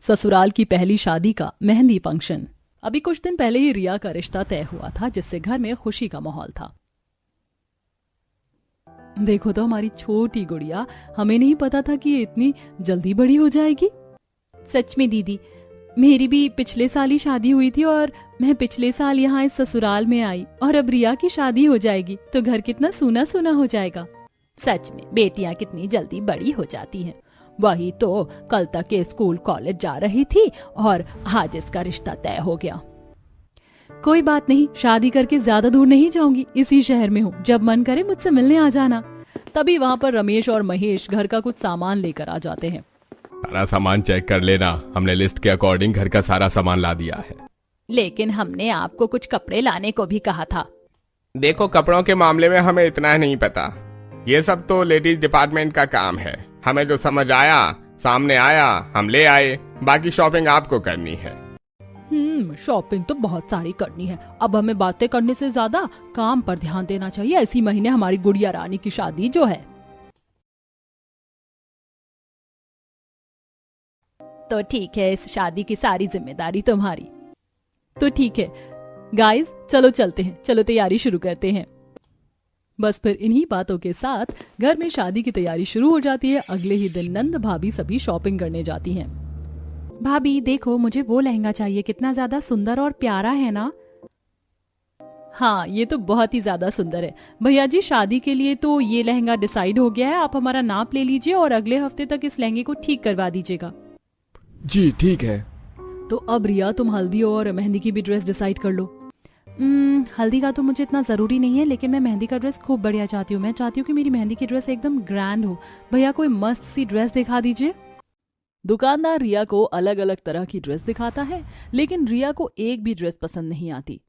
ससुराल की पहली शादी का मेहंदी फंक्शन। अभी कुछ दिन पहले ही रिया का रिश्ता तय हुआ था, जिससे घर में खुशी का माहौल था। देखो तो हमारी छोटी गुड़िया, हमें नहीं पता था कि ये इतनी जल्दी बड़ी हो जाएगी। सच में दीदी, मेरी भी पिछले साल ही शादी हुई थी और मैं पिछले साल यहाँ इस ससुराल में आई, और अब रिया की शादी हो जाएगी तो घर कितना सूना सूना हो जाएगा। सच में बेटियां कितनी जल्दी बड़ी हो जाती हैं। वही तो, कल तक ये स्कूल कॉलेज जा रही थी और आज इसका रिश्ता तय हो गया। कोई बात नहीं, शादी करके ज्यादा दूर नहीं जाऊंगी, इसी शहर में हूँ, जब मन करे मुझसे मिलने आ जाना। तभी वहाँ पर रमेश और महेश घर का कुछ सामान लेकर आ जाते हैं। सारा सामान चेक कर लेना, हमने लिस्ट के अकॉर्डिंग घर का सारा सामान ला दिया है। लेकिन हमने आपको कुछ कपड़े लाने को भी कहा था। देखो, कपड़ों के मामले में हमें इतना नहीं पता, ये सब तो लेडीज डिपार्टमेंट का काम है। हमें जो समझ आया, सामने आया, हम ले आए, बाकी शॉपिंग आपको करनी है। शॉपिंग तो बहुत सारी करनी है, अब हमें बातें करने से ज्यादा काम पर ध्यान देना चाहिए। इसी महीने हमारी गुड़िया रानी की शादी जो है। तो ठीक है, इस शादी की सारी जिम्मेदारी तुम्हारी। तो ठीक है गाइस, चलो चलते हैं, चलो तैयारी शुरू करते हैं। बस फिर इन्हीं बातों के साथ घर में शादी की तैयारी शुरू हो जाती है। अगले ही दिन नंद भाभी सभी शॉपिंग करने जाती हैं। भाभी देखो, मुझे वो लहंगा चाहिए, कितना ज्यादा सुंदर और प्यारा है ना। हाँ, ये तो बहुत ही ज्यादा सुंदर है। भैया जी, शादी के लिए तो ये लहंगा डिसाइड हो गया है, आप हमारा नाप ले लीजिए और अगले हफ्ते तक इस लहंगे को ठीक करवा दीजिएगा। जी ठीक है। तो अब रिया, तुम हल्दी और मेहंदी की भी ड्रेस डिसाइड कर लो। हल्दी का तो मुझे इतना जरूरी नहीं है, लेकिन मैं मेहंदी का ड्रेस खूब बढ़िया चाहती हूँ। मैं चाहती हूँ कि मेरी मेहंदी की ड्रेस एकदम ग्रैंड हो। भैया कोई मस्त सी ड्रेस दिखा दीजिए। दुकानदार रिया को अलग अलग तरह की ड्रेस दिखाता है, लेकिन रिया को एक भी ड्रेस पसंद नहीं आती।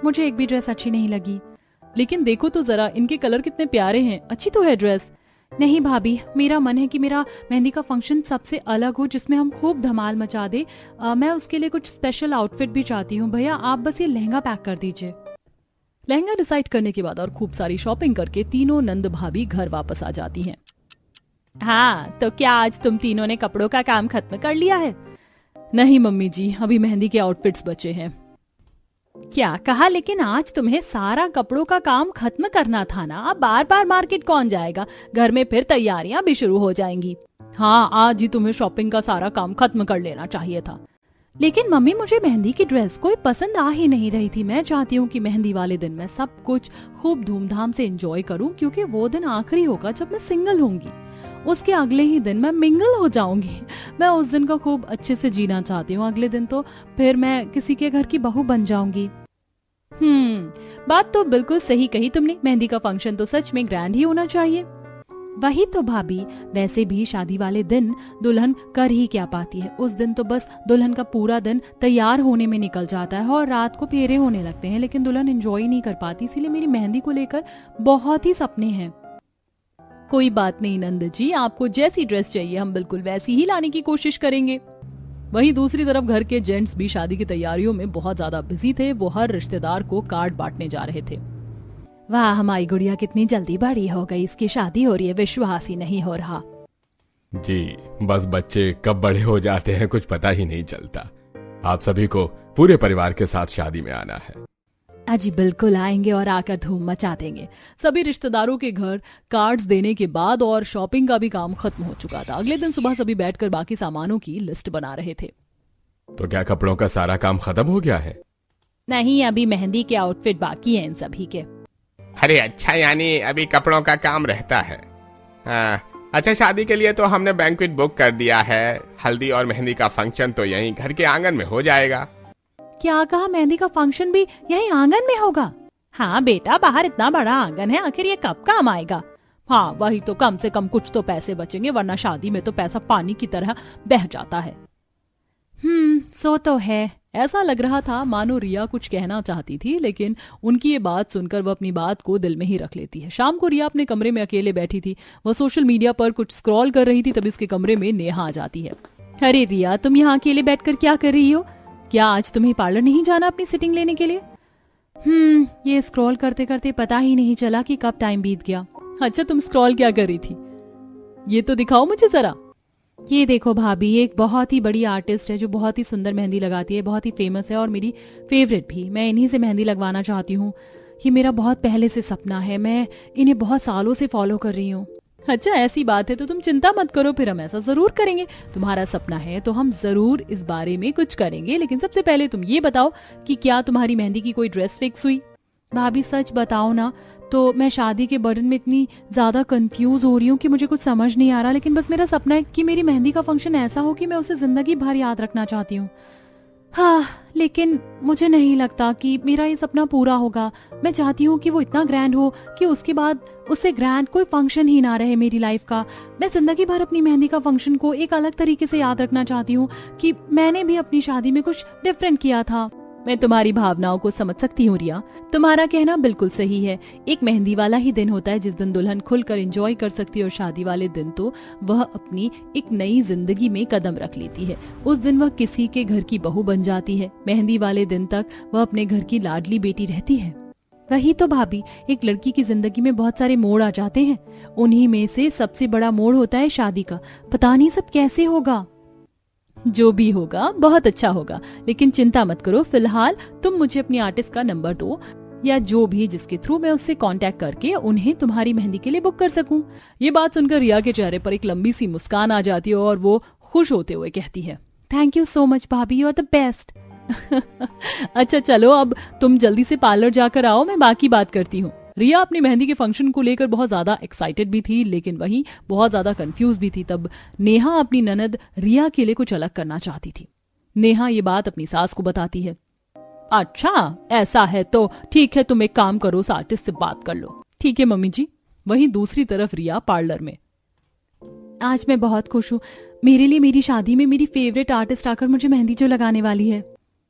मुझे एक भी ड्रेस अच्छी नहीं लगी। लेकिन देखो तो जरा, इनके कलर कितने प्यारे हैं, अच्छी तो है ड्रेस। नहीं भाभी, मेरा मन है कि मेरा मेहंदी का फंक्शन सबसे अलग हो, जिसमें हम खूब धमाल मचा दे। मैं उसके लिए कुछ स्पेशल आउटफिट भी चाहती हूँ। भैया आप बस ये लहंगा पैक कर दीजिए। लहंगा डिसाइड करने के बाद और खूब सारी शॉपिंग करके तीनों नंद भाभी घर वापस आ जाती हैं। हाँ, तो क्या आज तुम तीनों ने कपड़ों का काम खत्म कर लिया है? नहीं मम्मी जी, अभी मेहंदी के आउटफिट्स बचे हैं। क्या कहा? लेकिन आज तुम्हें सारा कपड़ों का काम खत्म करना था ना, अब बार बार मार्केट कौन जाएगा, घर में फिर तैयारियां भी शुरू हो जाएंगी। हाँ, आज ही तुम्हें शॉपिंग का सारा काम खत्म कर लेना चाहिए था। लेकिन मम्मी, मुझे मेहंदी की ड्रेस कोई पसंद आ ही नहीं रही थी। मैं चाहती हूँ कि मेहंदी वाले दिन मैं सब कुछ खूब धूमधाम से एंजॉय करूँ, क्योंकि वो दिन आखिरी होगा जब मैं सिंगल होंगी। उसके अगले ही दिन मैं मिंगल हो जाऊंगी। मैं उस दिन को खूब अच्छे से जीना चाहती हूँ। अगले दिन तो फिर मैं किसी के घर की बहू बन जाऊंगी। बात तो बिल्कुल सही कही तुमने। मेहंदी का फंक्शन तो सच में ग्रैंड ही होना चाहिए। वही तो भाभी, वैसे भी शादी वाले दिन दुल्हन कर ही क्या पाती है। उस दिन तो बस दुल्हन का पूरा दिन तैयार होने में निकल जाता है और रात को फेरे होने लगते हैं, लेकिन दुल्हन एंजॉय नहीं कर पाती। इसीलिए मेरी मेहंदी को लेकर बहुत ही सपने हैं। कोई बात नहीं नंद जी, आपको जैसी ड्रेस चाहिए हम बिल्कुल वैसी ही लाने की कोशिश करेंगे। वहीं दूसरी तरफ घर के जेंट्स भी शादी की तैयारियों में बहुत ज्यादा बिजी थे। वो हर रिश्तेदार को कार्ड बांटने जा रहे थे। वाह, हमारी गुड़िया कितनी जल्दी बड़ी हो गई, इसकी शादी हो रही है, विश्वास ही नहीं हो रहा। जी, बस बच्चे कब बड़े हो जाते हैं कुछ पता ही नहीं चलता। आप सभी को पूरे परिवार के साथ शादी में आना है। अजी बिल्कुल आएंगे और आकर धूम मचा देंगे। सभी रिश्तेदारों के घर कार्ड्स देने के बाद और शॉपिंग का भी काम खत्म हो चुका था। अगले दिन सुबह सभी बैठकर बाकी सामानों की लिस्ट बना रहे थे। तो क्या कपड़ों का सारा काम खत्म हो गया है? नहीं, अभी मेहंदी के आउटफिट बाकी हैं इन सभी के। अरे अच्छा, यानी अभी कपड़ों का काम रहता है। अच्छा, शादी के लिए तो हमने बैंक्वेट बुक कर दिया है। हल्दी और मेहंदी का फंक्शन तो यहीं घर के आंगन में हो जाएगा। क्या कहा? मेहंदी का फंक्शन भी यहीं आंगन में होगा? हाँ बेटा, बाहर इतना बड़ा आंगन है, आखिर ये कब काम आएगा। हाँ वही तो, कम से कम कुछ तो पैसे बचेंगे, वरना शादी में तो पैसा पानी की तरह बह जाता है। सो तो है। ऐसा लग रहा था मानो रिया कुछ कहना चाहती थी, लेकिन उनकी ये बात सुनकर वो अपनी बात को दिल में ही रख लेती है। शाम को रिया अपने कमरे में अकेले बैठी थी। वह सोशल मीडिया पर कुछ स्क्रॉल कर रही थी, तभी उसके कमरे में नेहा आ जाती है। अरे रिया, तुम यहाँ अकेले बैठकर क्या कर रही हो? क्या आज तुम्हें पार्लर नहीं जाना अपनी सिटिंग लेने के लिए? ये स्क्रॉल करते करते पता ही नहीं चला कि कब टाइम बीत गया। अच्छा, तुम स्क्रॉल क्या कर रही थी? ये तो दिखाओ मुझे जरा। ये देखो भाभी, ये एक बहुत ही बड़ी आर्टिस्ट है जो बहुत ही सुंदर मेहंदी लगाती है, बहुत ही फेमस है और मेरी फेवरेट भी। मैं इन्हीं से मेहंदी लगवाना चाहती हूँ। ये मेरा बहुत पहले से सपना है, मैं इन्हें बहुत सालों से फॉलो कर रही हूँ। अच्छा ऐसी बात है तो तुम चिंता मत करो, फिर हम ऐसा जरूर करेंगे। तुम्हारा सपना है तो हम जरूर इस बारे में कुछ करेंगे, लेकिन सबसे पहले तुम ये बताओ कि क्या तुम्हारी मेहंदी की कोई ड्रेस फिक्स हुई? भाभी सच बताओ ना, तो मैं शादी के बर्डन में इतनी ज्यादा कंफ्यूज हो रही हूँ कि मुझे कुछ समझ नहीं आ रहा। लेकिन बस मेरा सपना है कि मेरी मेहंदी का फंक्शन ऐसा हो कि मैं उसे जिंदगी भर याद रखना चाहती हूँ। हाँ, लेकिन मुझे नहीं लगता कि मेरा ये सपना पूरा होगा। मैं चाहती हूँ कि वो इतना ग्रैंड हो कि उसके बाद उससे ग्रैंड कोई फंक्शन ही ना रहे मेरी लाइफ का। मैं जिंदगी भर अपनी मेहंदी का फंक्शन को एक अलग तरीके से याद रखना चाहती हूँ कि मैंने भी अपनी शादी में कुछ डिफरेंट किया था। मैं तुम्हारी भावनाओं को समझ सकती हूँ रिया, तुम्हारा कहना बिल्कुल सही है। एक मेहंदी वाला ही दिन होता है जिस दिन दुल्हन खुलकर एंजॉय कर सकती है, और शादी वाले दिन तो वह अपनी एक नई जिंदगी में कदम रख लेती है। उस दिन वह किसी के घर की बहू बन जाती है। मेहंदी वाले दिन तक वह अपने घर की लाडली बेटी रहती है। वही तो भाभी, एक लड़की की जिंदगी में बहुत सारे मोड़ आ जाते हैं, उन्हीं में से सबसे बड़ा मोड़ होता है शादी का। पता नहीं सब कैसे होगा। जो भी होगा बहुत अच्छा होगा, लेकिन चिंता मत करो। फिलहाल तुम मुझे अपनी आर्टिस्ट का नंबर दो, या जो भी जिसके थ्रू मैं उससे कांटेक्ट करके उन्हें तुम्हारी मेहंदी के लिए बुक कर सकूं। ये बात सुनकर रिया के चेहरे पर एक लंबी सी मुस्कान आ जाती है और वो खुश होते हुए कहती है, थैंक यू सो मच भाभी, यू आर द बेस्ट। अच्छा चलो, अब तुम जल्दी से पार्लर जाकर आओ, मैं बाकी बात करती हूँ। रिया अपनी मेहंदी के फंक्शन को लेकर बहुत ज्यादा एक्साइटेड भी थी, लेकिन वहीं बहुत ज्यादा कंफ्यूज भी थी। तब नेहा अपनी ननद रिया के लिए कुछ अलग करना चाहती थी। नेहा ये बात अपनी सास को बताती है। अच्छा ऐसा है तो ठीक है, तुम एक काम करो, उस आर्टिस्ट से बात कर लो। ठीक है मम्मी जी। वहीं दूसरी तरफ रिया पार्लर में। आज मैं बहुत खुश हूँ, मेरे लिए मेरी शादी में मेरी फेवरेट आर्टिस्ट आकर मुझे मेहंदी जो लगाने वाली है।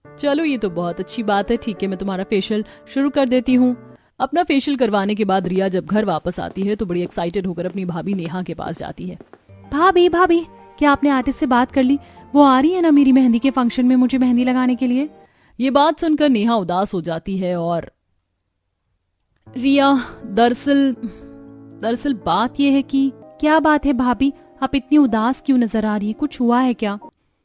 चलो ये तो बहुत अच्छी बात है, ठीक है मैं तुम्हारा फेशियल शुरू कर देती हूँ। अपना फेशियल करवाने के बाद रिया जब घर वापस आती है तो बड़ी एक्साइटेड होकर अपनी भाभी नेहा के पास जाती है। भाभी भाभी, क्या आपने आर्टिस्ट से बात कर ली? वो आ रही है ना मेरी मेहंदी के फंक्शन में मुझे मेहंदी लगाने के लिए? ये बात सुनकर नेहा उदास हो जाती है और रिया, दरअसल बात यह है कि। क्या बात है भाभी, आप इतनी उदास क्यों नजर आ रही है? कुछ हुआ है क्या?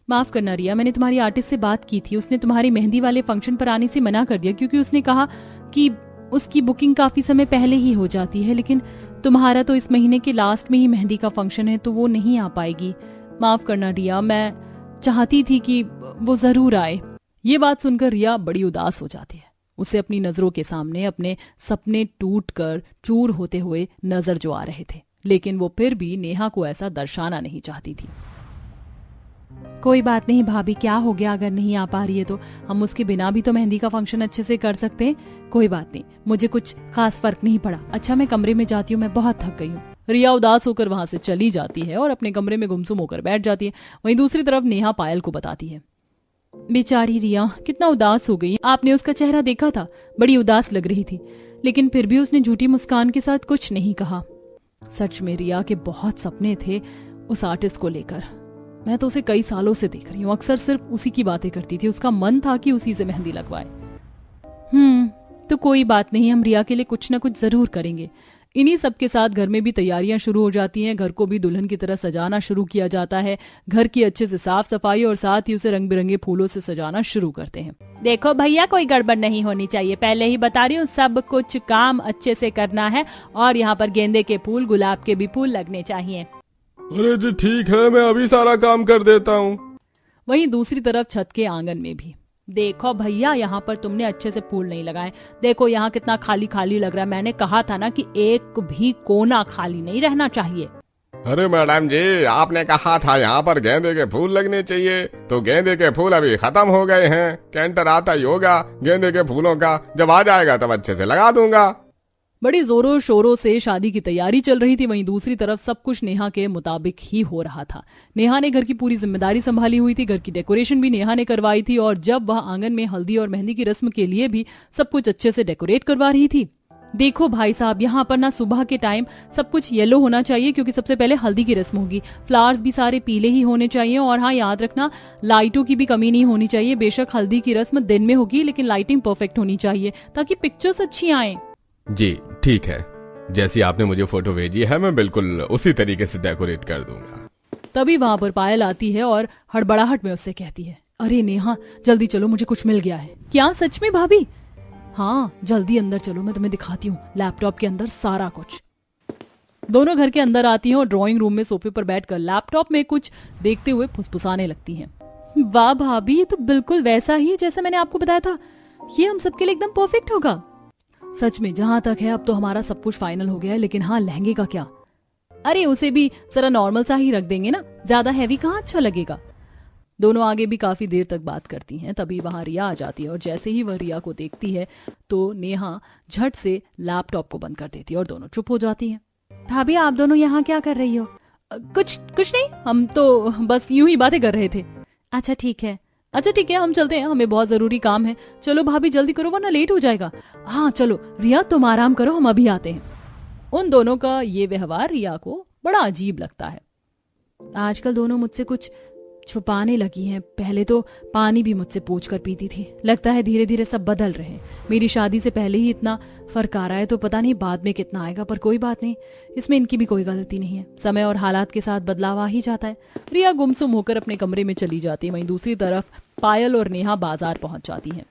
माफ करना रिया, मैंने तुम्हारी आर्टिस्ट से बात की थी, उसने तुम्हारी मेहंदी वाले फंक्शन पर आने से मना कर दिया, क्योंकि उसने कहा कि उसकी बुकिंग काफी समय पहले ही हो जाती है। लेकिन तुम्हारा तो इस महीने के लास्ट में ही मेहंदी का फंक्शन है, तो वो नहीं आ पाएगी। माफ करना रिया, मैं चाहती थी कि वो जरूर आए। ये बात सुनकर रिया बड़ी उदास हो जाती है। उसे अपनी नजरों के सामने अपने सपने टूट कर चूर होते हुए नजर जो आ रहे थे, लेकिन वो फिर भी नेहा को ऐसा दर्शाना नहीं चाहती थी। कोई बात नहीं भाभी, क्या हो गया अगर नहीं आ पा रही है तो? हम उसके बिना भी तो मेहंदी का फंक्शन अच्छे से कर सकते हैं। कोई बात नहीं, मुझे कुछ खास फर्क नहीं पड़ा। अच्छा मैं कमरे में जाती हूँ, मैं बहुत थक गई हूँ। रिया उदास होकर वहां से चली जाती है और अपने कमरे में गुमसुम होकर बैठ जाती है। वहीं दूसरी तरफ नेहा पायल को बताती है, बेचारी रिया कितना उदास हो गई। आपने उसका चेहरा देखा था, बड़ी उदास लग रही थी, लेकिन फिर भी उसने झूठी मुस्कान के साथ कुछ नहीं कहा। सच में रिया के बहुत सपने थे उस आर्टिस्ट को लेकर। मैं तो उसे कई सालों से देख रही हूँ, अक्सर सिर्फ उसी की बातें करती थी। उसका मन था कि उसी से मेहंदी लगवाए। तो कोई बात नहीं, हम रिया के लिए कुछ ना कुछ जरूर करेंगे। इन्हीं सब के साथ घर में भी तैयारियां शुरू हो जाती हैं। घर को भी दुल्हन की तरह सजाना शुरू किया जाता है। घर की अच्छे से साफ सफाई और साथ ही उसे रंग बिरंगे फूलों से सजाना शुरू करते हैं। देखो भैया, कोई गड़बड़ नहीं होनी चाहिए, पहले ही बता रही हूँ, सब कुछ काम अच्छे से करना है। और यहाँ पर गेंदे के फूल, गुलाब के भी फूल लगने चाहिए। अरे जी ठीक है, मैं अभी सारा काम कर देता हूँ। वहीं दूसरी तरफ छत के आंगन में भी, देखो भैया यहाँ पर तुमने अच्छे से फूल नहीं लगाए। देखो यहाँ कितना खाली खाली लग रहा है। मैंने कहा था ना कि एक भी कोना खाली नहीं रहना चाहिए। अरे मैडम जी, आपने कहा था यहाँ पर गेंदे के फूल लगने चाहिए, तो गेंदे के फूल अभी खत्म हो गए हैं। कैंटर आता ही होगा गेंदे के फूलों का, जब आ जाएगा तब अच्छे से लगा दूंगा। बड़ी जोरों शोरों से शादी की तैयारी चल रही थी। वहीं दूसरी तरफ सब कुछ नेहा के मुताबिक ही हो रहा था। नेहा ने घर की पूरी जिम्मेदारी संभाली हुई थी। घर की डेकोरेशन भी नेहा ने करवाई थी, और जब वह आंगन में हल्दी और मेहंदी की रस्म के लिए भी सब कुछ अच्छे से डेकोरेट करवा रही थी। देखो भाई साहब, यहाँ पर ना सुबह के टाइम सब कुछ येलो होना चाहिए, क्योंकि सबसे पहले हल्दी की रस्म होगी। फ्लावर्स भी सारे पीले ही होने चाहिए। और हाँ, याद रखना, लाइटों की भी कमी नहीं होनी चाहिए। बेशक हल्दी की रस्म दिन में होगी, लेकिन लाइटिंग परफेक्ट होनी चाहिए ताकि पिक्चर्स अच्छी आए। जी ठीक है, जैसी आपने मुझे फोटो भेजी है मैं बिल्कुल उसी तरीके से डेकोरेट कर दूंगा। तभी वहां पर पायल आती है और हड़बड़ाहट में उससे कहती है, अरे नेहा जल्दी चलो, मुझे कुछ मिल गया है। क्या सच में भाभी? हाँ जल्दी अंदर चलो, मैं तुम्हें दिखाती हूँ लैपटॉप के अंदर सारा कुछ। दोनों घर के अंदर आती हैं और ड्राइंग रूम में सोफे पर बैठकर लैपटॉप में कुछ देखते हुए फुसफुसाने लगती हैं। वाह भाभी, ये तो बिल्कुल वैसा ही है जैसा मैंने आपको बताया था। ये हम सबके लिए एकदम परफेक्ट होगा। सच में जहां तक है अब तो हमारा सब कुछ फाइनल हो गया है, लेकिन हाँ लहंगे का क्या? अरे उसे भी जरा नॉर्मल सा ही रख देंगे ना, ज्यादा हैवी कहाँ अच्छा लगेगा। दोनों आगे भी काफी देर तक बात करती हैं। तभी वहां रिया आ जाती है और जैसे ही वह रिया को देखती है तो नेहा झट से लैपटॉप को बंद कर देती है और दोनों चुप हो जाती हैं। भाभी आप दोनों यहाँ क्या कर रही हो? कुछ नहीं, हम तो बस यूं ही बातें कर रहे थे। अच्छा ठीक है हम चलते हैं, हमें बहुत जरूरी काम है। चलो भाभी जल्दी करो वरना लेट हो जाएगा। हाँ चलो रिया तुम आराम करो, हम अभी आते हैं। उन दोनों का ये व्यवहार रिया को बड़ा अजीब लगता है। आजकल दोनों मुझसे कुछ छुपाने लगी हैं। पहले तो पानी भी मुझसे पूछ कर पीती थी। लगता है धीरे धीरे सब बदल रहे हैं। मेरी शादी से पहले ही इतना फर्क आ रहा है तो पता नहीं बाद में कितना आएगा, पर कोई बात नहीं, इसमें इनकी भी कोई गलती नहीं है। समय और हालात के साथ बदलाव आ ही जाता है। रिया गुमसुम होकर अपने कमरे में चली जाती है। वहीं दूसरी तरफ पायल और नेहा बाजार पहुंच जाती हैं।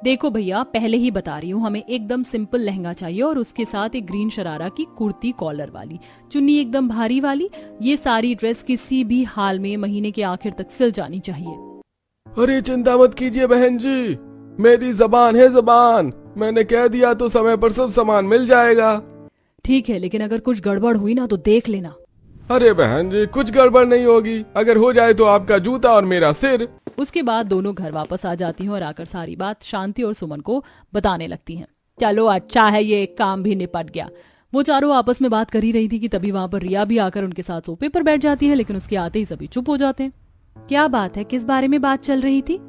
देखो भैया, पहले ही बता रही हूँ, हमें एकदम सिंपल लहंगा चाहिए और उसके साथ एक ग्रीन शरारा की कुर्ती कॉलर वाली, चुन्नी एकदम भारी वाली। ये सारी ड्रेस किसी भी हाल में महीने के आखिर तक सिल जानी चाहिए। अरे चिंता मत कीजिए बहन जी, मेरी जबान है जबान, मैंने कह दिया तो समय पर सब सामान मिल जाएगा। ठीक है, लेकिन अगर कुछ गड़बड़ हुई ना तो देख लेना। अरे बहन जी कुछ गड़बड़ नहीं होगी, अगर हो जाए तो आपका जूता और मेरा सिर। उसके बाद दोनों घर वापस आ जाती हैं और आकर सारी बात शांति और सुमन को बताने लगती हैं। चलो अच्छा है, ये एक काम भी निपट गया। वो चारों आपस में बात कर ही रही थी कि तभी वहां पर रिया भी आकर उनके साथ सोफे पर बैठ जाती है, लेकिन उसके आते ही सभी चुप हो जाते हैं। क्या बात है, किस बारे में बात चल रही थी?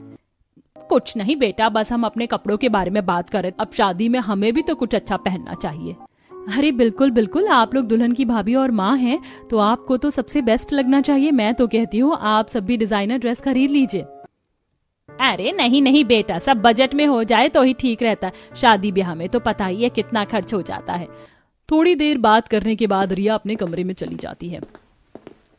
कुछ नहीं बेटा, बस हम अपने कपड़ों के बारे में बात कर रहे। अब शादी में हमें भी तो कुछ अच्छा पहनना चाहिए। अरे बिल्कुल बिल्कुल, आप लोग दुल्हन की भाभी और माँ हैं तो आपको तो सबसे बेस्ट लगना चाहिए। मैं तो कहती हूँ आप सब भी डिजाइनर ड्रेस खरीद लीजिए। अरे नहीं नहीं बेटा, सब बजट में हो जाए तो ही ठीक रहता है। शादी ब्याह में तो पता ही है कितना खर्च हो जाता है। थोड़ी देर बात करने के बाद रिया अपने कमरे में चली जाती है।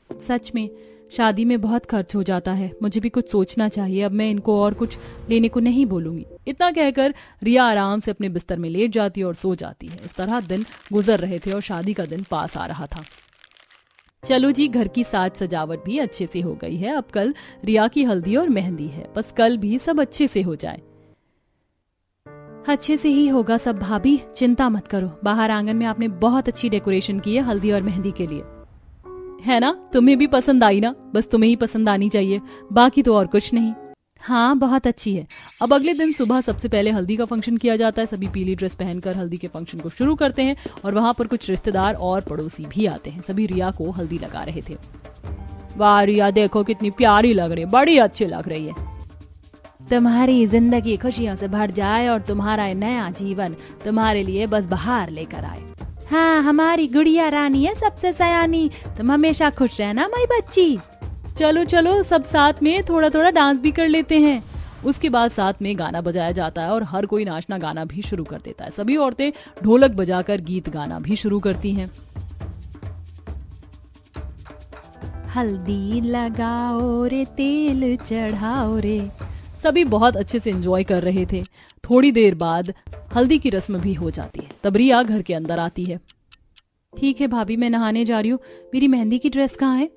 सच में शादी में बहुत खर्च हो जाता है, मुझे भी कुछ सोचना चाहिए। अब मैं इनको और कुछ लेने को नहीं बोलूंगी। इतना कहकर रिया आराम से अपने बिस्तर में लेट जाती है और सो जाती है। इस तरह दिन गुजर रहे थे और शादी का दिन पास आ रहा था। चलो जी, घर की साज सजावट भी अच्छे से हो गई है। अब कल रिया की हल्दी और मेहंदी है, बस कल भी सब अच्छे से हो जाए। अच्छे से ही होगा सब भाभी, चिंता मत करो। बाहर आंगन में आपने बहुत अच्छी डेकोरेशन की है हल्दी और मेहंदी के लिए, है ना? तुम्हें भी पसंद आई ना? बस तुम्हें ही पसंद आनी चाहिए, बाकी तो और कुछ नहीं। हाँ बहुत अच्छी है। अब अगले दिन सुबह सबसे पहले हल्दी का फंक्शन किया जाता है। सभी पीली ड्रेस पहनकर हल्दी के फंक्शन को शुरू करते हैं और वहां पर कुछ रिश्तेदार और पड़ोसी भी आते हैं। सभी रिया को हल्दी लगा रहे थे। वाह रिया, देखो कितनी प्यारी लग रही है, बड़ी अच्छी लग रही है। तुम्हारी जिंदगी खुशियों से भर जाए और तुम्हारा नया जीवन तुम्हारे लिए बस बाहर लेकर आए। हाँ, हमारी गुड़िया रानी है सबसे सयानी, तुम हमेशा खुश रहना माई बच्ची। चलो चलो सब साथ में थोड़ा थोड़ा डांस भी कर लेते हैं। उसके बाद साथ में गाना बजाया जाता है और हर कोई नाचना गाना भी शुरू कर देता है। सभी औरतें ढोलक बजाकर गीत गाना भी शुरू करती हैं। हल्दी लगाओ रे, तेल चढ़ाओ रे। सभी बहुत अच्छे से एंजॉय कर रहे थे। थोड़ी देर बाद हल्दी की रस्म भी हो जाती है। तब रिया घर के अंदर आती है। ठीक है भाभी, मैं नहाने जा रही हूँ, मेरी मेहंदी की ड्रेस कहाँ है?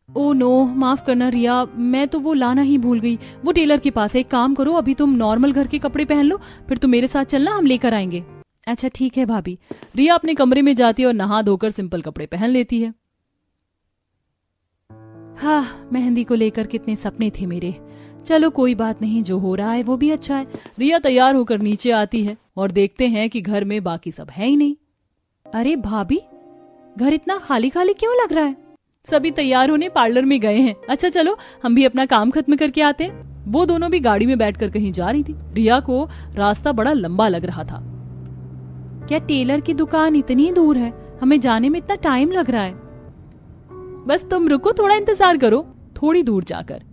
ओ नो, माफ करना रिया, मैं तो वो लाना ही भूल गई। वो टेलर के पास है। एक काम करो, अभी तुम नॉर्मल घर के कपड़े पहन लो, फिर तुम मेरे साथ चलना, हम लेकर आएंगे। अच्छा ठीक है भाभी। रिया अपने कमरे में जाती है और नहा धोकर सिंपल कपड़े पहन लेती है। हाँ, मेहंदी को लेकर कितने सपने थे मेरे। चलो कोई बात नहीं, जो हो रहा है वो भी अच्छा है। रिया तैयार होकर नीचे आती है और देखते हैं कि घर में बाकी सब है ही नहीं। अरे भाभी, घर इतना खाली खाली क्यों लग रहा है? सभी तैयार होने पार्लर में गए हैं। अच्छा चलो हम भी अपना काम खत्म करके आते हैं। वो दोनों भी गाड़ी में बैठकर कहीं जा रही थी। रिया को रास्ता बड़ा लंबा लग रहा था। क्या टेलर की दुकान इतनी दूर है? हमें जाने में इतना टाइम लग रहा है। बस तुम रुको, थोड़ा इंतजार करो। थोड़ी दूर जाकर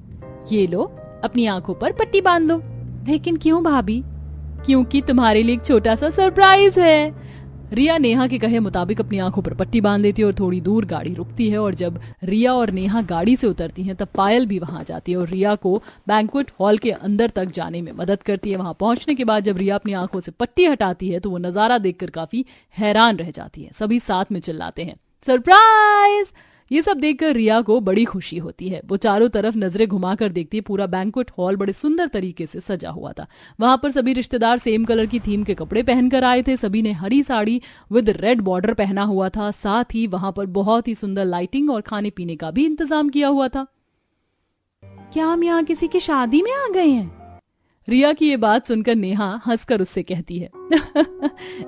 ये लो, अपनी आंखों पर पट्टी बांध लो। लेकिन क्यों भाभी? क्योंकि तुम्हारे लिए एक छोटा सा सरप्राइज है। रिया नेहा के कहे मुताबिक अपनी आंखों पर पट्टी बांध देती है और थोड़ी दूर गाड़ी रुकती है और जब रिया और नेहा गाड़ी से उतरती हैं तब पायल भी वहां जाती है और रिया को बैंक्वेट हॉल के अंदर तक जाने में मदद करती है। वहां पहुंचने के बाद जब रिया अपनी आंखों से पट्टी हटाती है तो वो नजारा देखकर काफी हैरान रह जाती है। सभी साथ में चिल्लाते हैं सरप्राइज। ये सब देखकर रिया को बड़ी खुशी होती है। वो चारों तरफ नजरें घुमाकर देखती है। पूरा बैंक्वेट हॉल बड़े सुंदर तरीके से सजा हुआ था। वहां पर सभी रिश्तेदार सेम कलर की थीम के कपड़े पहनकर आए थे। सभी ने हरी साड़ी विद रेड बॉर्डर पहना हुआ था। साथ ही वहां पर बहुत ही सुंदर लाइटिंग और खाने पीने का भी इंतजाम किया हुआ था। क्या हम यहाँ किसी की शादी में आ गए हैं? रिया की ये बात सुनकर नेहा हंसकर उससे कहती है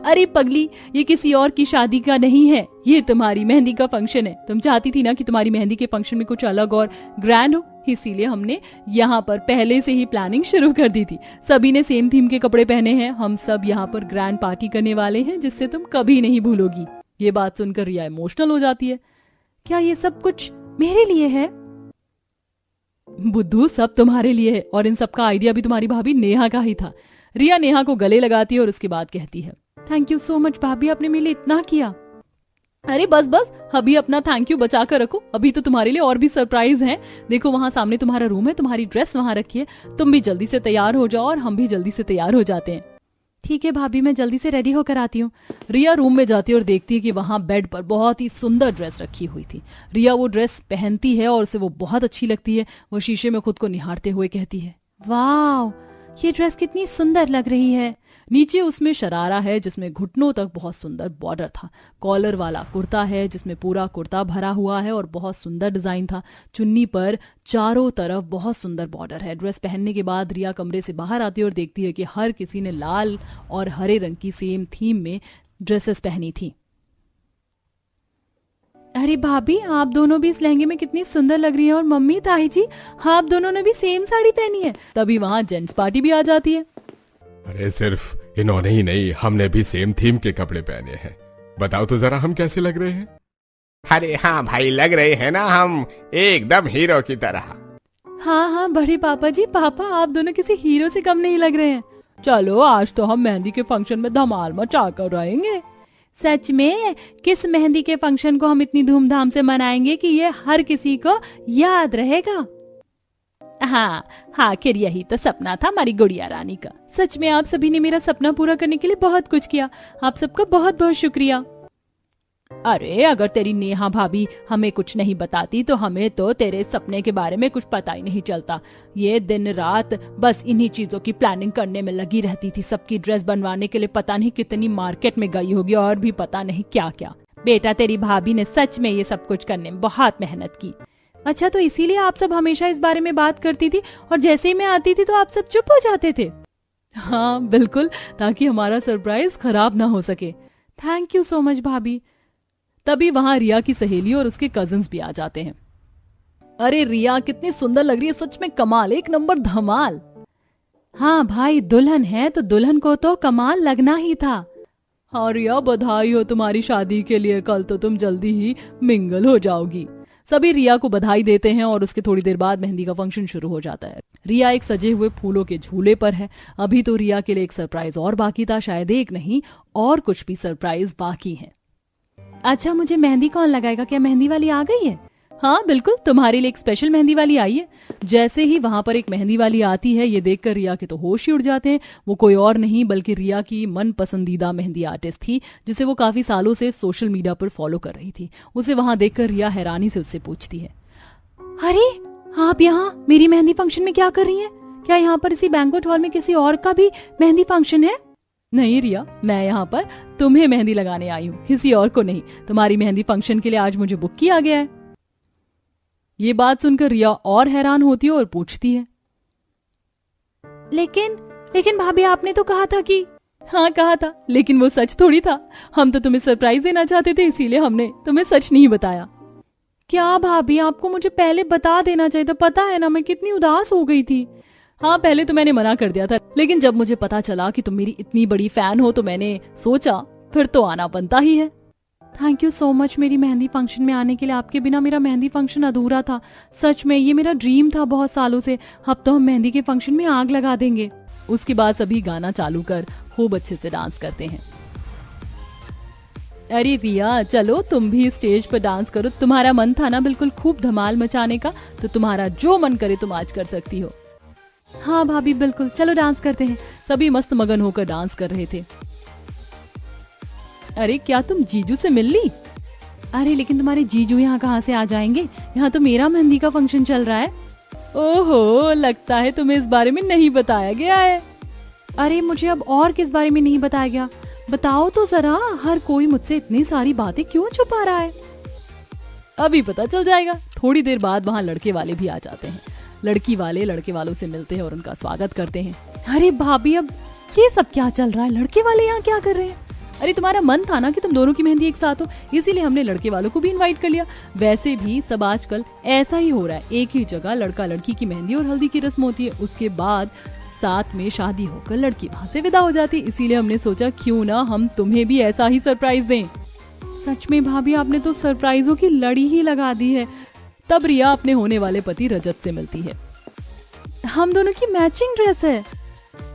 अरे पगली, ये किसी और की शादी का नहीं है, ये तुम्हारी मेहंदी का फंक्शन है। तुम चाहती थी ना कि तुम्हारी मेहंदी के फंक्शन में कुछ अलग और ग्रैंड हो, इसीलिए हमने यहाँ पर पहले से ही प्लानिंग शुरू कर दी थी। सभी ने सेम थीम के कपड़े पहने हैं। हम सब यहाँ पर ग्रैंड पार्टी करने वाले हैं जिससे तुम कभी नहीं भूलोगी। ये बात सुनकर रिया इमोशनल हो जाती है। क्या ये सब कुछ मेरे लिए है? बुद्धू, सब तुम्हारे लिए है और इन सब का आइडिया भी तुम्हारी भाभी नेहा का ही था। रिया नेहा को गले लगाती है और उसके बाद कहती है थैंक यू सो मच भाभी, आपने मेरे लिए इतना किया। अरे बस बस, अभी अपना थैंक यू बचा कर रखो, अभी तो तुम्हारे लिए और भी सरप्राइज है। देखो वहां सामने तुम्हारा रूम है, तुम्हारी ड्रेस वहां रखी है। तुम भी जल्दी से तैयार हो जाओ और हम भी जल्दी से तैयार हो जाते हैं। ठीक है भाभी, मैं जल्दी से रेडी होकर आती हूँ। रिया रूम में जाती है और देखती है कि वहां बेड पर बहुत ही सुंदर ड्रेस रखी हुई थी। रिया वो ड्रेस पहनती है और उसे वो बहुत अच्छी लगती है। वो शीशे में खुद को निहारते हुए कहती है वाह, ये ड्रेस कितनी सुंदर लग रही है। नीचे उसमें शरारा है जिसमें घुटनों तक बहुत सुंदर बॉर्डर था। कॉलर वाला कुर्ता है जिसमें पूरा कुर्ता भरा हुआ है और बहुत सुंदर डिजाइन था। चुन्नी पर चारों तरफ बहुत सुंदर बॉर्डर है। ड्रेस पहनने के बाद रिया कमरे से बाहर आती है और देखती है कि हर किसी ने लाल और हरे रंग की सेम थीम में ड्रेसेस पहनी थी। अरे भाभी, आप दोनों भी इस लहंगे में कितनी सुंदर लग रही हैं और मम्मी ताई जी, आप दोनों ने भी सेम साड़ी पहनी है। तभी वहां जेंट्स पार्टी भी आ जाती है। अरे सिर्फ इन्होंने ही नहीं, हमने भी सेम थीम के कपड़े पहने हैं। बताओ तो जरा हम कैसे लग रहे हैं? अरे हाँ भाई, लग रहे हैं ना हम एकदम हीरो की तरह। हाँ हाँ बड़े पापा जी, पापा आप दोनों किसी हीरो से कम नहीं लग रहे हैं। चलो आज तो हम मेहंदी के फंक्शन में धमाल मचा कर रहेंगे। सच में? किस मेहंदी के फंक्शन को हम इतनी धूमधाम से मनाएंगे कि ये हर किसी को याद रहेगा? हाँ, आखिर यही तो सपना था हमारी गुड़िया रानी का। सच में आप सभी ने मेरा सपना पूरा करने के लिए बहुत कुछ किया। आप सबका बहुत बहुत शुक्रिया। अरे अगर तेरी नेहा भाभी हमें कुछ नहीं बताती तो हमें तो तेरे सपने के बारे में कुछ पता ही नहीं चलता। ये दिन रात बस इन्हीं चीजों की प्लानिंग करने में लगी रहती थी। सबकी ड्रेस बनवाने के लिए पता नहीं कितनी मार्केट में गई होगी और भी पता नहीं क्या क्या। बेटा, तेरी भाभी ने सच में ये सब कुछ करने में बहुत मेहनत की। अच्छा, तो इसीलिए आप सब हमेशा इस बारे में बात करती थी और जैसे ही मैं आती थी तो आप सब चुप हो जाते थे? हाँ बिल्कुल, ताकि हमारा सरप्राइज खराब ना हो सके। थैंक यू सो मच भाभी। तभी वहां रिया की सहेली और उसके कजिन्स भी आ जाते हैं। अरे रिया कितनी सुंदर लग रही है, सच में कमाल, एक नंबर धमाल। हाँ भाई, दुल्हन है तो दुल्हन को तो कमाल लगना ही था। हाँ रिया, बधाई हो तुम्हारी शादी के लिए, कल तो तुम जल्दी ही मिंगल हो जाओगी। सभी रिया को बधाई देते हैं और उसके थोड़ी देर बाद मेहंदी का फंक्शन शुरू हो जाता है। रिया एक सजे हुए फूलों के झूले पर है। अभी तो रिया के लिए एक सरप्राइज और बाकी था, शायद एक नहीं और कुछ भी सरप्राइज बाकी है। अच्छा, मुझे मेहंदी कौन लगाएगा? क्या मेहंदी वाली आ गई है? हाँ बिल्कुल, तुम्हारे लिए एक स्पेशल मेहंदी वाली आई है। जैसे ही वहां पर एक मेहंदी वाली आती है, ये देखकर रिया के तो होश ही उड़ जाते हैं। वो कोई और नहीं बल्कि रिया की मन पसंदीदा मेहंदी आर्टिस्ट थी जिसे वो काफी सालों से सोशल मीडिया पर फॉलो कर रही थी। उसे वहां देखकर रिया हैरानी से उससे पूछती है, अरे आप यहाँ मेरी मेहंदी फंक्शन में क्या कर रही हैं? क्या यहाँ पर इसी बैंक्वेट हॉल में किसी और का भी मेहंदी फंक्शन है? नहीं रिया, मैं यहाँ पर तुम्हें मेहंदी लगाने आई हूँ, किसी और को नहीं। तुम्हारी मेहंदी फंक्शन के लिए आज मुझे बुक किया गया है। ये बात सुनकर रिया और हैरान होती है और पूछती है, लेकिन भाभी आपने तो कहा था कि। हाँ कहा था, लेकिन वो सच थोड़ी था। हम तो तुम्हें सरप्राइज देना चाहते थे, इसीलिए हमने तुम्हें सच नहीं बताया। क्या भाभी, आपको मुझे पहले बता देना चाहिए था। पता है ना मैं कितनी उदास हो गई थी। हाँ पहले तो मैंने मना कर दिया था, लेकिन जब मुझे पता चला कि तुम मेरी इतनी बड़ी फैन हो तो मैंने सोचा फिर तो आना बनता ही है। थैंक यू सो मच मेरी मेहंदी फंक्शन में आने के लिए। आपके बिना मेरा मेहंदी फंक्शन अधूरा था। सच में ये मेरा ड्रीम था बहुत सालों से। अब तो हम मेहंदी के फंक्शन में आग लगा देंगे। उसके बाद सभी गाना चालू कर खूब अच्छे से डांस करते हैं। अरे रिया, चलो तुम भी स्टेज पर डांस करो। तुम्हारा मन था ना बिल्कुल खूब धमाल मचाने का, तो तुम्हारा जो मन करे तुम आज कर सकती हो। हाँ भाभी बिल्कुल, चलो डांस करते हैं। सभी मस्त मगन होकर डांस कर रहे थे। अरे क्या तुम जीजू से मिल ली? अरे लेकिन तुम्हारे जीजू यहाँ कहाँ से आ जाएंगे, यहाँ तो मेरा मेहंदी का फंक्शन चल रहा है। ओहो, लगता है तुम्हें इस बारे में नहीं बताया गया है। अरे मुझे अब और किस बारे में नहीं बताया गया, बताओ तो जरा। हर कोई मुझसे इतनी सारी बातें क्यों छुपा रहा है? अभी पता चल जाएगा। थोड़ी देर बाद वहाँ लड़के वाले भी आ जाते हैं। लड़की वाले लड़के वालों से मिलते हैं और उनका स्वागत करते हैं। अरे भाभी, अब ये सब क्या चल रहा है? लड़के वाले यहाँ क्या कर रहे हैं? अरे तुम्हारा मन था ना कि तुम दोनों की मेहंदी एक साथ हो, इसीलिए हमने लड़के वालों को भी इनवाइट कर लिया। वैसे भी सब आजकल ऐसा ही हो रहा है, एक ही जगह लड़का लड़की की मेहंदी और हल्दी की रस्म होती है, उसके बाद साथ में शादी होकर लड़की वहाँ से विदा हो जाती है। इसीलिए हमने सोचा क्यों ना हम तुम्हें भी ऐसा ही सरप्राइज दें। सच में भाभी, आपने तो सरप्राइजों की लड़ी ही लगा दी है। तब रिया अपने होने वाले पति रजत से मिलती है। हम दोनों की मैचिंग ड्रेस है।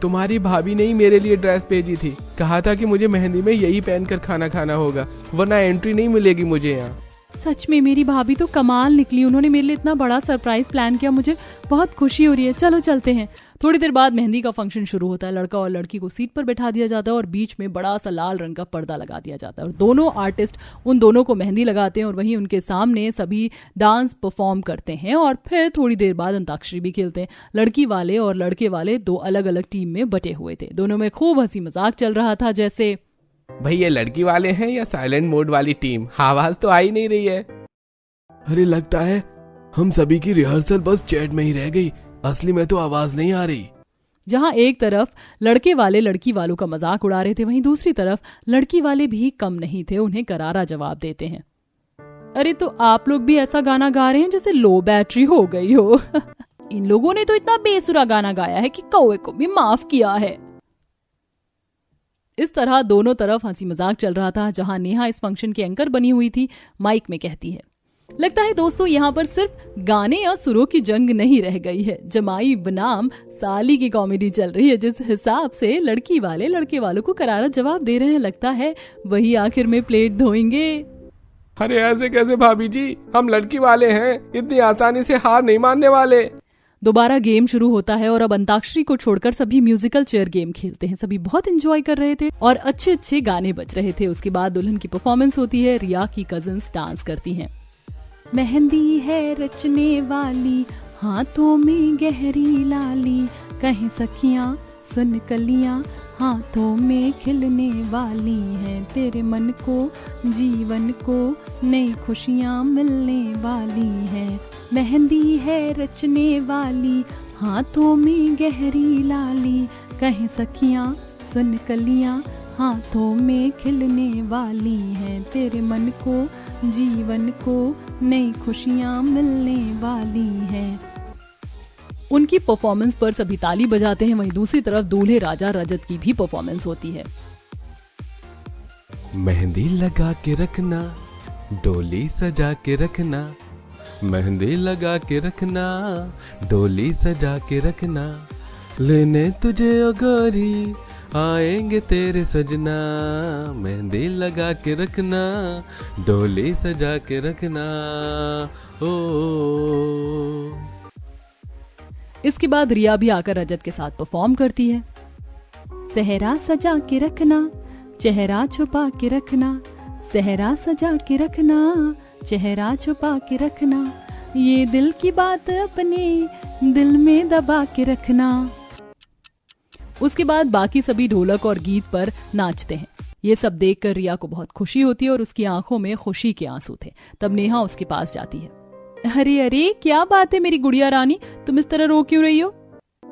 तुम्हारी भाभी ने ही मेरे लिए ड्रेस भेजी थी, कहा था कि मुझे मेहंदी में यही पहनकर खाना खाना होगा, वरना एंट्री नहीं मिलेगी मुझे यहाँ। सच में मेरी भाभी तो कमाल निकली, उन्होंने मेरे लिए इतना बड़ा सरप्राइज प्लान किया, मुझे बहुत खुशी हो रही है। चलो चलते हैं। थोड़ी देर बाद मेहंदी का फंक्शन शुरू होता है। लड़का और लड़की को सीट पर बैठा दिया जाता है और बीच में बड़ा सा लाल रंग का पर्दा लगा दिया जाता है और दोनों आर्टिस्ट उन दोनों को मेहंदी लगाते हैं और वहीं उनके सामने सभी डांस परफॉर्म करते हैं और फिर थोड़ी देर बाद अंताक्षरी भी खेलते हैं। लड़की वाले और लड़के वाले दो अलग अलग टीम में बटे हुए थे। दोनों में खूब हंसी मजाक चल रहा था, जैसे भाई ये लड़की वाले हैं या साइलेंट मोड वाली टीम? आवाज तो आ ही नहीं रही है। अरे लगता है हम सभी की रिहर्सल बस चैट में ही रह गई, असली में तो आवाज नहीं आ रही। जहां एक तरफ लड़के वाले लड़की वालों का मजाक उड़ा रहे थे, वहीं दूसरी तरफ लड़की वाले भी कम नहीं थे, उन्हें करारा जवाब देते हैं। अरे तो आप लोग भी ऐसा गाना गा रहे हैं जैसे लो बैटरी हो गई हो। इन लोगों ने तो इतना बेसुरा गाना गाया है कि कौवे को भी माफ किया है। इस तरह दोनों तरफ हंसी मजाक चल रहा था। जहां नेहा इस फंक्शन की एंकर बनी हुई थी, माइक में कहती है, लगता है दोस्तों यहाँ पर सिर्फ गाने या सुरों की जंग नहीं रह गई है, जमाई बनाम साली की कॉमेडी चल रही है। जिस हिसाब से लड़की वाले लड़के वालों को करारा जवाब दे रहे हैं, लगता है वही आखिर में प्लेट धोएंगे। अरे ऐसे कैसे भाभी जी, हम लड़की वाले हैं, इतनी आसानी से हार नहीं मानने वाले। दोबारा गेम शुरू होता है और अब अंताक्षरी को छोड़कर सभी म्यूजिकल चेयर गेम खेलते हैं। सभी बहुत एंजॉय कर रहे थे और अच्छे अच्छे गाने बज रहे थे। उसके बाद दुल्हन की परफॉर्मेंस होती है। रिया की कजिन्स डांस करती हैं। मेहंदी है रचने वाली, हाथों में गहरी लाली, कहीं सखियां सुन कलियां, हाथों में खिलने वाली हैं, तेरे मन को जीवन को नई खुशियां मिलने वाली हैं। मेहंदी है रचने वाली, हाथों में गहरी लाली, कहीं सखियां सुन कलियां, हाथों में खिलने वाली हैं, तेरे मन को जीवन को नई खुशियां मिलने वाली हैं। उनकी परफॉर्मेंस पर सभी ताली बजाते हैं। वहीं दूसरी तरफ दूल्हे राजा रजत की भी परफॉर्मेंस होती है। मेहंदी लगा के रखना, डोली सजा के रखना, मेहंदी लगा के रखना, डोली सजा के रखना, लेने तुझे ओ गोरी आएंगे तेरे सजना, मेहंदी लगा के रखना, डोली सजा के रखना। ओ इसके बाद रिया भी आकर रजत के साथ परफॉर्म करती है। सेहरा सजा के रखना, चेहरा छुपा के रखना, सेहरा सजा के रखना, चेहरा छुपा के रखना, ये दिल की बात अपने दिल में दबा के रखना। उसके बाद बाकी सभी ढोलक और गीत पर नाचते हैं। ये सब देखकर रिया को बहुत खुशी होती है और उसकी आंखों में खुशी के आंसू थे। तब नेहा उसके पास जाती है। अरे अरे क्या बात है मेरी गुड़िया रानी, तुम इस तरह रो क्यों रही हो?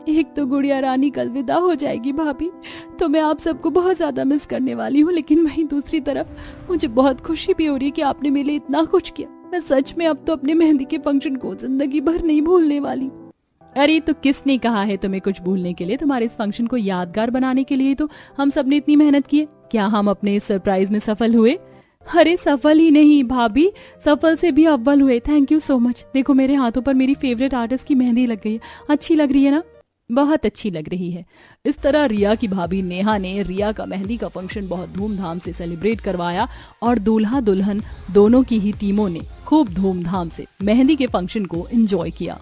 एक तो गुड़िया रानी कल विदा हो जाएगी भाभी, तो मैं आप सबको बहुत ज्यादा मिस करने वाली हूँ, लेकिन वहीं दूसरी तरफ मुझे बहुत खुशी भी हो रही है कि आपने मेरे लिए इतना कुछ किया। मैं सच में अब तो अपने मेहंदी के फंक्शन को जिंदगी भर नहीं भूलने वाली। अरे तो किसने कहा है तुम्हें कुछ भूलने के लिए? तुम्हारे इस फंक्शन को यादगार बनाने के लिए तो हम सब ने इतनी मेहनत की है। क्या हम अपने इस सरप्राइज में सफल हुए? अरे सफल ही नहीं भाभी, सफल से भी अव्वल हुए। Thank you so much. देखो मेरे हाथों पर मेरी फेवरेट आर्टिस्ट की मेहंदी लग गई है, अच्छी लग रही है ना? बहुत अच्छी लग रही है। इस तरह रिया की भाभी नेहा ने रिया का मेहंदी का फंक्शन बहुत धूमधाम से सेलिब्रेट करवाया और दूल्हा दुल्हन दोनों की ही टीमों ने खूब धूमधाम से मेहंदी के फंक्शन को एंजॉय किया।